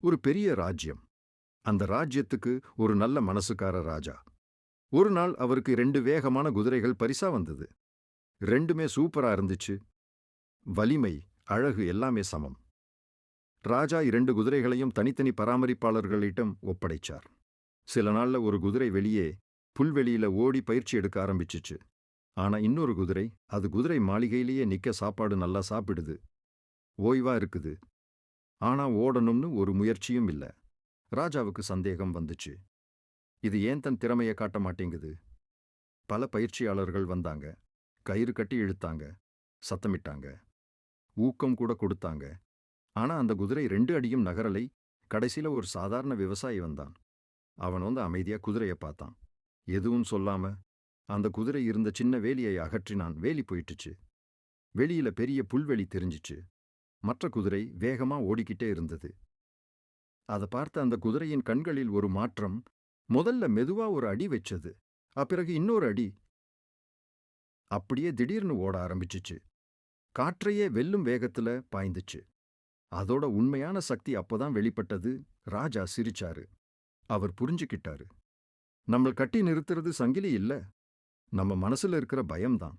ஒரு பெரிய ராஜ்யம். அந்த ராஜ்யத்துக்கு ஒரு நல்ல மனசுக்கார ராஜா. ஒரு நாள் அவருக்கு 2 வேகமான குதிரைகள் பரிசா வந்தது. 2மே சூப்பரா இருந்துச்சு. வலிமை, அழகு எல்லாமே சமம். ராஜா 2 குதிரைகளையும் தனித்தனி பராமரிப்பாளர்களிடம் ஒப்படைச்சார். சில நாள்ல ஒரு குதிரை வெளியே புல்வெளியில ஓடி பயிற்சி எடுக்க ஆரம்பிச்சுச்சு. ஆனா இன்னொரு குதிரை, அது குதிரை மாளிகையிலேயே நிக்க சாப்பாடு நல்லா சாப்பிடுது. ஓய்வா இருக்குது. ஆனா ஓடணும்னு ஒரு முயற்சியும் இல்ல. ராஜாவுக்கு சந்தேகம் வந்துச்சு. இது ஏன் தன் திறமைய காட்ட மாட்டேங்குது? பல பயிற்சியாளர்கள் வந்தாங்க. கயிறு கட்டி இழுத்தாங்க. சத்தமிட்டாங்க. ஊக்கம் கூட கொடுத்தாங்க. ஆனா அந்த குதிரை 2 அடியும் நகரலை. கடைசில ஒரு சாதாரண விவசாயி வந்தான். அவன் வந்து அமைதியா குதிரைய பார்த்தான். எதுவும் சொல்லாம அந்த குதிரை இருந்த சின்ன வேலியை அகற்றினான். வேலி போயிட்டுச்சு. வெளியில பெரிய புல்வெளி தெரிஞ்சிச்சு. மற்ற குதிரை வேகமா ஓடிக்கிட்டே இருந்தது. அத பார்த்த அந்த குதிரையின் கண்களில் ஒரு மாற்றம். முதல்ல மெதுவா ஒரு அடி வச்சது. அப்பிறகு இன்னொரு அடி. அப்படியே திடீர்னு ஓட ஆரம்பிச்சுச்சு. காற்றையே வெல்லும் வேகத்துல பாய்ந்துச்சு. அதோட உண்மையான சக்தி அப்பதான் வெளிப்பட்டது. ராஜா சிரிச்சாரு. அவர் புரிஞ்சுக்கிட்டாரு. நம்மள கட்டி நிறுத்துறது சங்கிலி இல்ல. நம்ம மனசுல இருக்கிற பயம்தான்.